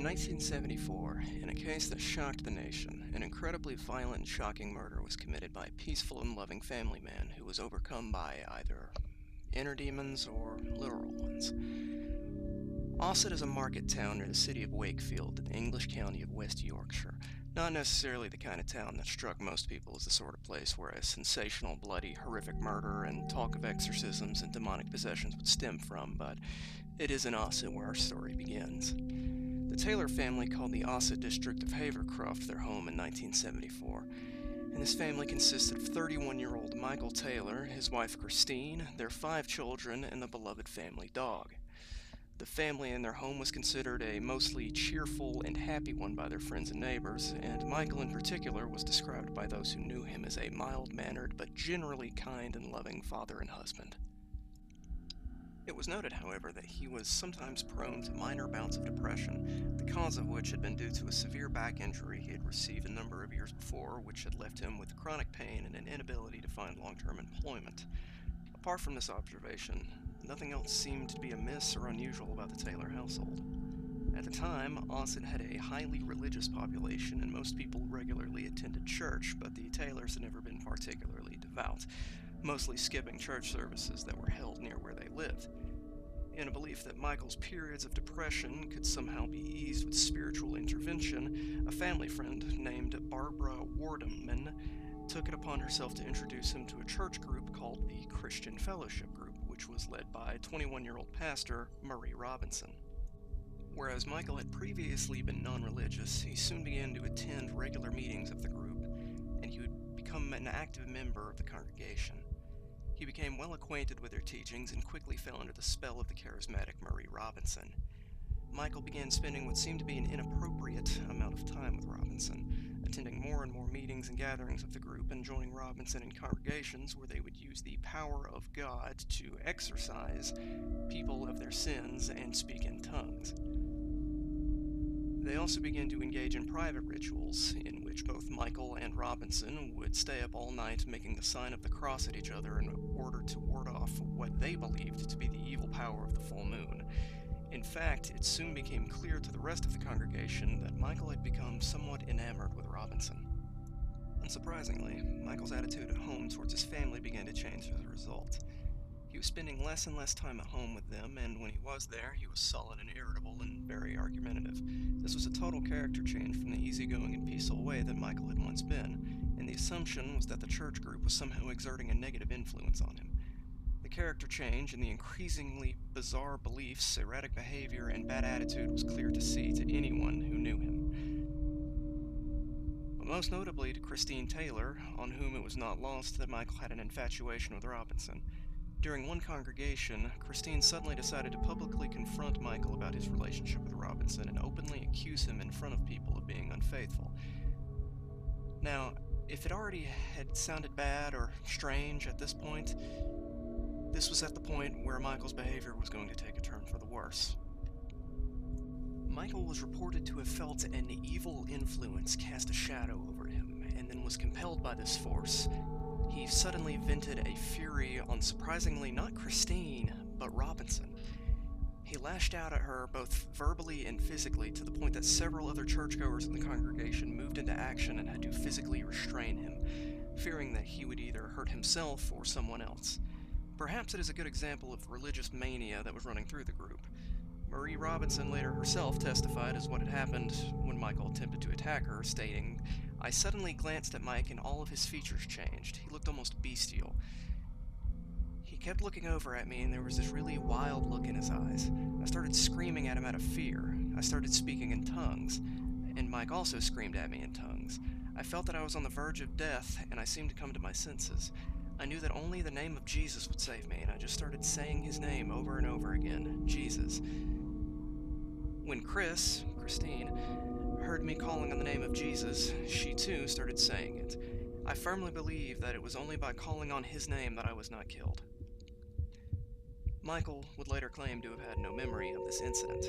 1974, in a case that shocked the nation, an incredibly violent and shocking murder was committed by a peaceful and loving family man who was overcome by either inner demons or literal ones. Osset is a market town near the city of Wakefield in the English county of West Yorkshire. Not necessarily the kind of town that struck most people as the sort of place where a sensational, bloody, horrific murder and talk of exorcisms and demonic possessions would stem from, but it is in Osset where our story begins. The Taylor family called the Osset district of Havercroft their home in 1974, and this family consisted of 31-year-old Michael Taylor, his wife Christine, their 5 children, and the beloved family dog. The family in their home was considered a mostly cheerful and happy one by their friends and neighbors, and Michael in particular was described by those who knew him as a mild-mannered but generally kind and loving father and husband. It was noted, however, that he was sometimes prone to minor bouts of depression, the cause of which had been due to a severe back injury he had received a number of years before, which had left him with chronic pain and an inability to find long-term employment. Apart from this observation, nothing else seemed to be amiss or unusual about the Taylor household. At the time, Osset had a highly religious population and most people regularly attended church, but the Taylors had never been particularly devout, mostly skipping church services that were held near where they lived. In a belief that Michael's periods of depression could somehow be eased with spiritual intervention, a family friend named Barbara Wardeman took it upon herself to introduce him to a church group called the Christian Fellowship Group, which was led by 21-year-old pastor Murray Robinson. Whereas Michael had previously been non-religious, he soon began to attend regular meetings of the group, and he would become an active member of the congregation. He became well acquainted with their teachings and quickly fell under the spell of the charismatic Murray Robinson. Michael began spending what seemed to be an inappropriate amount of time with Robinson, attending more and more meetings and gatherings of the group and joining Robinson in congregations where they would use the power of God to exorcise people of their sins and speak in tongues. They also began to engage in private rituals, in which both Michael and Robinson would stay up all night making the sign of the cross at each other in order to ward off what they believed to be the evil power of the full moon. In fact, it soon became clear to the rest of the congregation that Michael had become somewhat enamored with Robinson. Unsurprisingly, Michael's attitude at home towards his family began to change as a result. He was spending less and less time at home with them, and when he was there, he was sullen and irritable and very argumentative. This was a total character change from the easygoing and peaceful way that Michael had once been, and the assumption was that the church group was somehow exerting a negative influence on him. The character change and the increasingly bizarre beliefs, erratic behavior, and bad attitude was clear to see to anyone who knew him. But most notably to Christine Taylor, on whom it was not lost that Michael had an infatuation with Robinson. During one congregation, Christine suddenly decided to publicly confront Michael about his relationship with Robinson and openly accuse him in front of people of being unfaithful. Now, if it already had sounded bad or strange at this point, this was at the point where Michael's behavior was going to take a turn for the worse. Michael was reported to have felt an evil influence cast a shadow over him, and then was compelled by this force. He suddenly vented a fury on surprisingly not Christine, but Robinson. He lashed out at her both verbally and physically to the point that several other churchgoers in the congregation moved into action and had to physically restrain him, fearing that he would either hurt himself or someone else. Perhaps it is a good example of religious mania that was running through the group. Marie Robinson later herself testified as what had happened when Michael attempted to attack her, stating, "I suddenly glanced at Mike and all of his features changed. He looked almost bestial. He kept looking over at me and there was this really wild look in his eyes. I started screaming at him out of fear. I started speaking in tongues, and Mike also screamed at me in tongues. I felt that I was on the verge of death and I seemed to come to my senses. I knew that only the name of Jesus would save me, and I just started saying his name over and over again, Jesus. When Christine, heard me calling on the name of Jesus, she too started saying it. I firmly believe that it was only by calling on his name that I was not killed." Michael would later claim to have had no memory of this incident.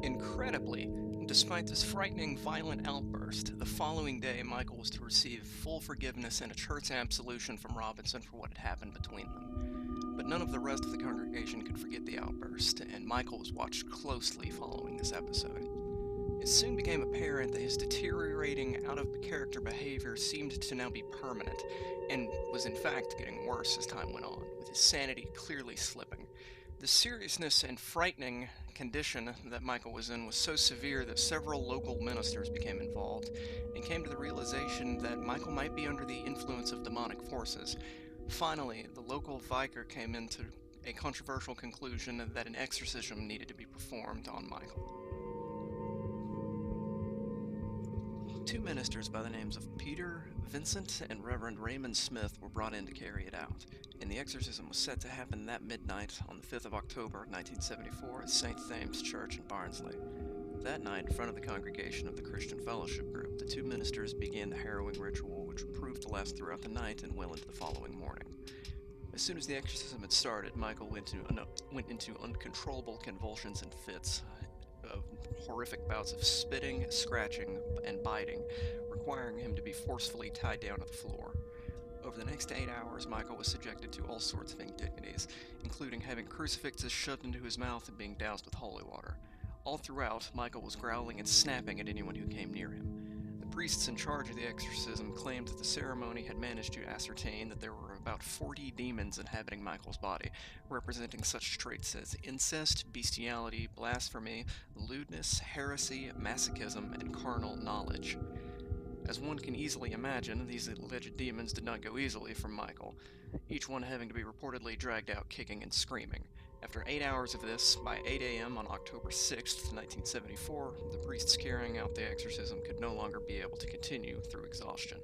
Incredibly, despite this frightening, violent outburst, the following day Michael was to receive full forgiveness and a church absolution from Robinson for what had happened between them. But none of the rest of the congregation could forget the outburst, and Michael was watched closely following this episode. It soon became apparent that his deteriorating, out-of-character behavior seemed to now be permanent, and was in fact getting worse as time went on, with his sanity clearly slipping. The seriousness and frightening condition that Michael was in was so severe that several local ministers became involved and came to the realization that Michael might be under the influence of demonic forces. Finally, the local vicar came into a controversial conclusion that an exorcism needed to be performed on Michael. Two ministers by the names of Peter Vincent and Reverend Raymond Smith were brought in to carry it out, and the exorcism was set to happen that midnight on the 5th of October 1974 at St. Thames Church in Barnsley. That night, in front of the congregation of the Christian Fellowship Group, the two ministers began the harrowing ritual, which would prove to last throughout the night and well into the following morning. As soon as the exorcism had started, Michael went into uncontrollable convulsions and fits of horrific bouts of spitting, scratching, and biting, requiring him to be forcefully tied down to the floor. Over the next 8 hours, Michael was subjected to all sorts of indignities, including having crucifixes shoved into his mouth and being doused with holy water. All throughout, Michael was growling and snapping at anyone who came near him. The priests in charge of the exorcism claimed that the ceremony had managed to ascertain that there were about 40 demons inhabiting Michael's body, representing such traits as incest, bestiality, blasphemy, lewdness, heresy, masochism, and carnal knowledge. As one can easily imagine, these alleged demons did not go easily from Michael, each one having to be reportedly dragged out kicking and screaming. After 8 hours of this, by 8 a.m. on October 6th, 1974, the priests carrying out the exorcism could no longer be able to continue through exhaustion.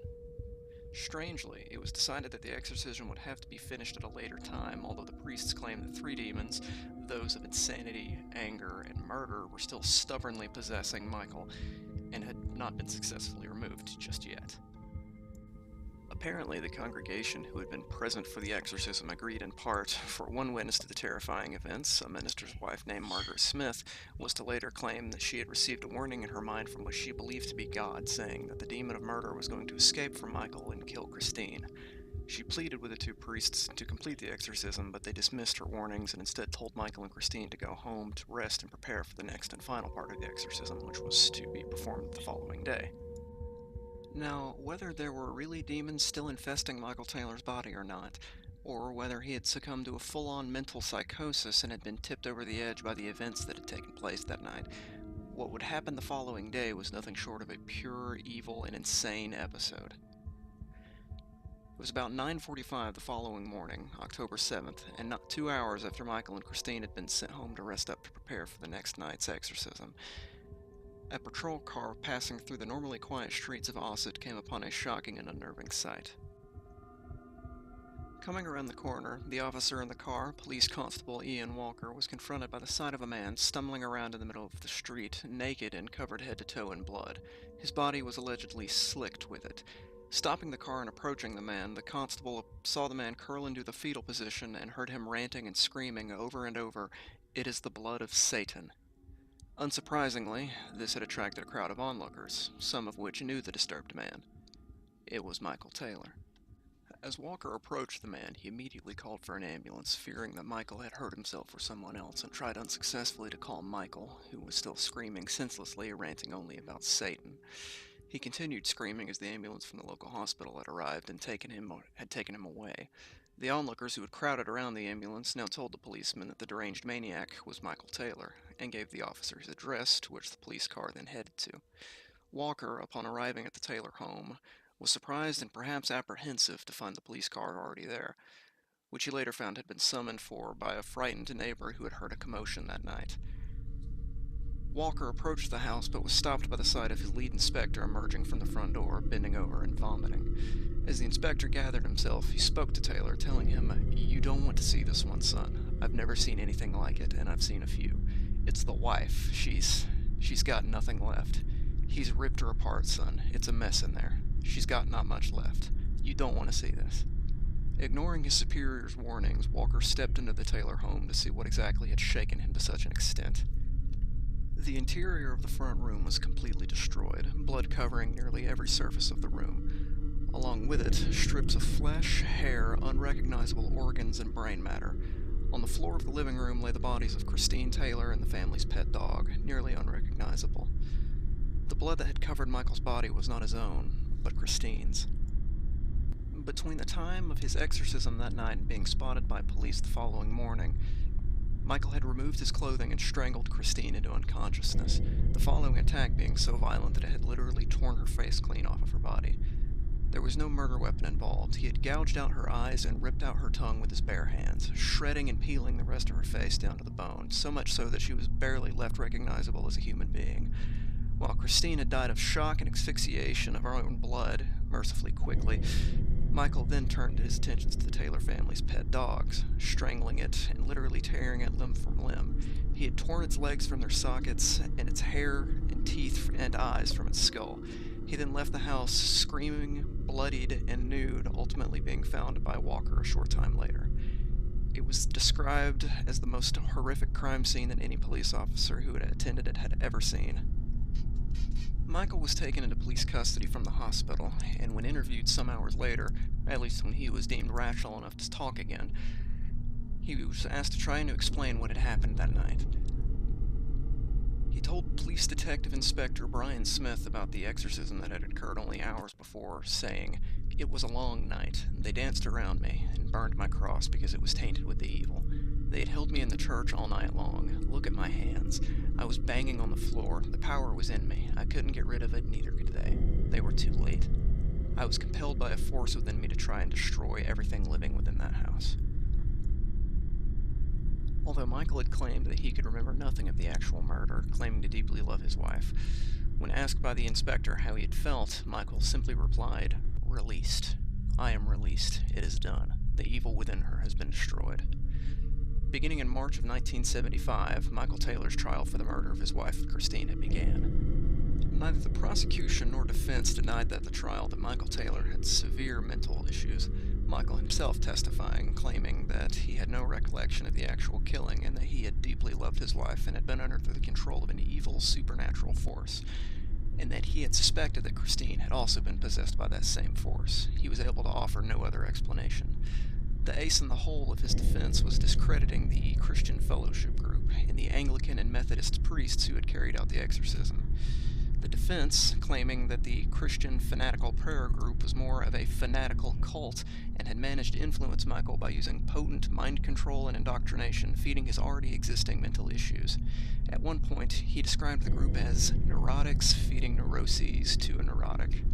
Strangely, it was decided that the exorcism would have to be finished at a later time, although the priests claimed that 3 demons, those of insanity, anger, and murder, were still stubbornly possessing Michael, and had not been successfully removed just yet. Apparently, the congregation who had been present for the exorcism agreed in part, for one witness to the terrifying events, a minister's wife named Margaret Smith, was to later claim that she had received a warning in her mind from what she believed to be God, saying that the demon of murder was going to escape from Michael and kill Christine. She pleaded with the 2 priests to complete the exorcism, but they dismissed her warnings and instead told Michael and Christine to go home to rest and prepare for the next and final part of the exorcism, which was to be performed the following day. Now, whether there were really demons still infesting Michael Taylor's body or not, or whether he had succumbed to a full-on mental psychosis and had been tipped over the edge by the events that had taken place that night, what would happen the following day was nothing short of a pure, evil, and insane episode. It was about 9:45 the following morning, October 7th, and not 2 hours after Michael and Christine had been sent home to rest up to prepare for the next night's exorcism. A patrol car passing through the normally quiet streets of Osset came upon a shocking and unnerving sight. Coming around the corner, the officer in the car, Police Constable Ian Walker, was confronted by the sight of a man stumbling around in the middle of the street, naked and covered head to toe in blood. His body was allegedly slicked with it. Stopping the car and approaching the man, the constable saw the man curl into the fetal position and heard him ranting and screaming over and over, "It is the blood of Satan." Unsurprisingly, this had attracted a crowd of onlookers, some of which knew the disturbed man. It was Michael Taylor. As Walker approached the man, he immediately called for an ambulance, fearing that Michael had hurt himself or someone else, and tried unsuccessfully to calm Michael, who was still screaming senselessly, ranting only about Satan. He continued screaming as the ambulance from the local hospital had arrived and taken him away. The onlookers who had crowded around the ambulance now told the policeman that the deranged maniac was Michael Taylor, and gave the officer his address, to which the police car then headed to. Walker, upon arriving at the Taylor home, was surprised and perhaps apprehensive to find the police car already there, which he later found had been summoned for by a frightened neighbor who had heard a commotion that night. Walker approached the house but was stopped by the sight of his lead inspector emerging from the front door, bending over and vomiting. As the inspector gathered himself, he spoke to Taylor, telling him, "You don't want to see this one, son. I've never seen anything like it, and I've seen a few. It's the wife. She's got nothing left. He's ripped her apart, son. It's a mess in there. She's got not much left. You don't want to see this." Ignoring his superior's warnings, Walker stepped into the Taylor home to see what exactly had shaken him to such an extent. The interior of the front room was completely destroyed, blood covering nearly every surface of the room. Along with it, strips of flesh, hair, unrecognizable organs, and brain matter. On the floor of the living room lay the bodies of Christine Taylor and the family's pet dog, nearly unrecognizable. The blood that had covered Michael's body was not his own, but Christine's. Between the time of his exorcism that night and being spotted by police the following morning, Michael had removed his clothing and strangled Christine into unconsciousness, the following attack being so violent that it had literally torn her face clean off of her body. There was no murder weapon involved. He had gouged out her eyes and ripped out her tongue with his bare hands, shredding and peeling the rest of her face down to the bone, so much so that she was barely left recognizable as a human being. While Christine had died of shock and asphyxiation of her own blood, mercifully quickly, Michael then turned his attentions to the Taylor family's pet dogs, strangling it and literally tearing it limb from limb. He had torn its legs from their sockets and its hair and teeth and eyes from its skull. He then left the house screaming, bloodied, and nude, ultimately being found by Walker a short time later. It was described as the most horrific crime scene that any police officer who had attended it had ever seen. Michael was taken into police custody from the hospital, and when interviewed some hours later, at least when he was deemed rational enough to talk again, he was asked to try and explain what had happened that night. He told Police Detective Inspector Brian Smith about the exorcism that had occurred only hours before, saying, "It was a long night. They danced around me and burned my cross because it was tainted with the evil. They had held me in the church all night long. Look at my hands. I was banging on the floor. The power was in me. I couldn't get rid of it, neither could they. They were too late. I was compelled by a force within me to try and destroy everything living within that house." Although Michael had claimed that he could remember nothing of the actual murder, claiming to deeply love his wife, when asked by the inspector how he had felt, Michael simply replied, "Released. I am released. It is done. The evil within her has been destroyed." Beginning in March of 1975, Michael Taylor's trial for the murder of his wife, Christine, had began. Neither the prosecution nor defense denied that at the trial that Michael Taylor had severe mental issues, Michael himself testifying, claiming that he had no recollection of the actual killing and that he had deeply loved his wife and had been under the control of an evil supernatural force, and that he had suspected that Christine had also been possessed by that same force. He was able to offer no other explanation. The ace in the hole of his defense was discrediting the Christian Fellowship Group and the Anglican and Methodist priests who had carried out the exorcism. The defense, claiming that the Christian fanatical prayer group was more of a fanatical cult and had managed to influence Michael by using potent mind control and indoctrination, feeding his already existing mental issues. At one point, he described the group as neurotics feeding neuroses to a neurotic.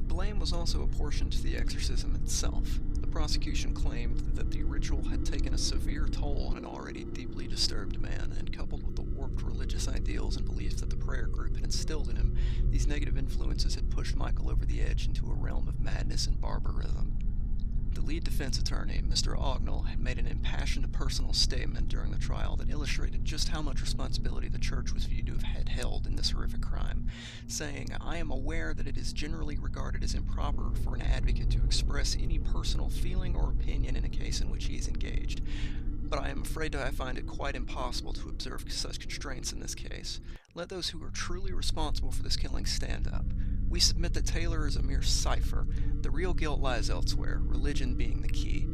Blame was also apportioned to the exorcism itself. The prosecution claimed that the ritual had taken a severe toll on an already deeply disturbed man, and coupled with the warped religious ideals and beliefs that the prayer group had instilled in him, these negative influences had pushed Michael over the edge into a realm of madness and barbarism. The lead defense attorney, Mr. Ognall, had made an impassioned personal statement during the trial that illustrated just how much responsibility the church was viewed to have had held in this horrific crime, saying, "I am aware that it is generally regarded as improper for an advocate to express any personal feeling or opinion in a case in which he is engaged, but I am afraid that I find it quite impossible to observe such constraints in this case. Let those who are truly responsible for this killing stand up. We submit that Taylor is a mere cipher. The real guilt lies elsewhere, religion being the key.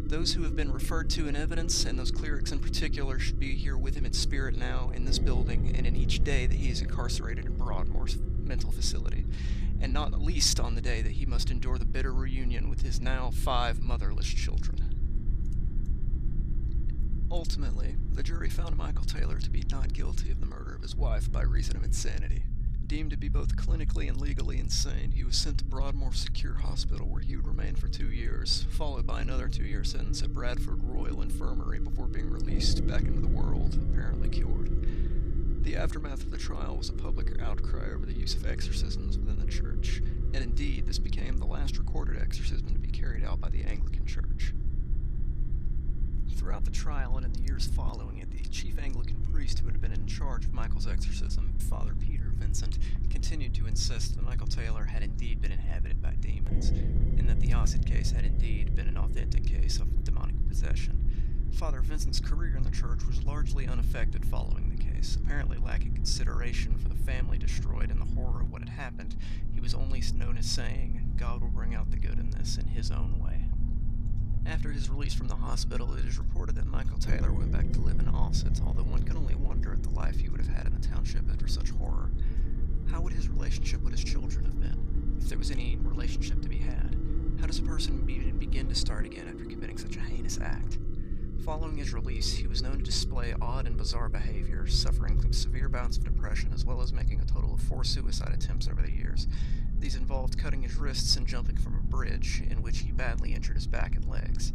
Those who have been referred to in evidence, and those clerics in particular, should be here with him in spirit now, in this building, and in each day that he is incarcerated in Broadmoor's mental facility, and not least on the day that he must endure the bitter reunion with his now 5 motherless children." Ultimately, the jury found Michael Taylor to be not guilty of the murder of his wife by reason of insanity. Deemed to be both clinically and legally insane, he was sent to Broadmoor Secure Hospital, where he would remain for 2 years, followed by another 2-year sentence at Bradford Royal Infirmary before being released back into the world, apparently cured. The aftermath of the trial was a public outcry over the use of exorcisms within the church, and indeed this became the last recorded exorcism to be carried out by the Anglican Church. Throughout the trial and in the years following it, the chief Anglican priest who had been in charge of Michael's exorcism, Father Peter Vincent, continued to insist that Michael Taylor had indeed been inhabited by demons, and that the Osset case had indeed been an authentic case of demonic possession. Father Vincent's career in the church was largely unaffected following the case, apparently lacking consideration for the family destroyed and the horror of what had happened. He was only known as saying, "God will bring out the good in this in his own way." After his release from the hospital, it is reported that Michael Taylor went back to live in Osset, although one can only wonder at the life he would have had in the township after such horror. How would his relationship with his children have been, if there was any relationship to be had? How does a person even begin to start again after committing such a heinous act? Following his release, he was known to display odd and bizarre behavior, suffering from severe bouts of depression, as well as making a total of 4 suicide attempts over the years. These involved cutting his wrists and jumping from a bridge, in which he badly injured his back and legs.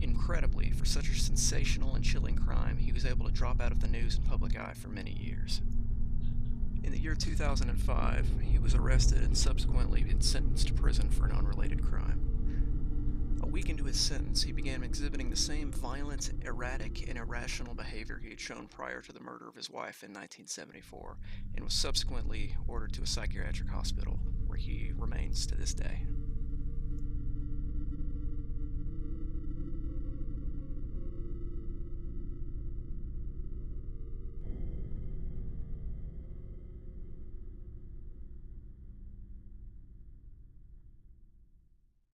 Incredibly, for such a sensational and chilling crime, he was able to drop out of the news and public eye for many years. In the year 2005, he was arrested and subsequently been sentenced to prison for an unrelated crime. A week into his sentence, he began exhibiting the same violent, erratic, and irrational behavior he had shown prior to the murder of his wife in 1974, and was subsequently ordered to a psychiatric hospital, where he remains to this day.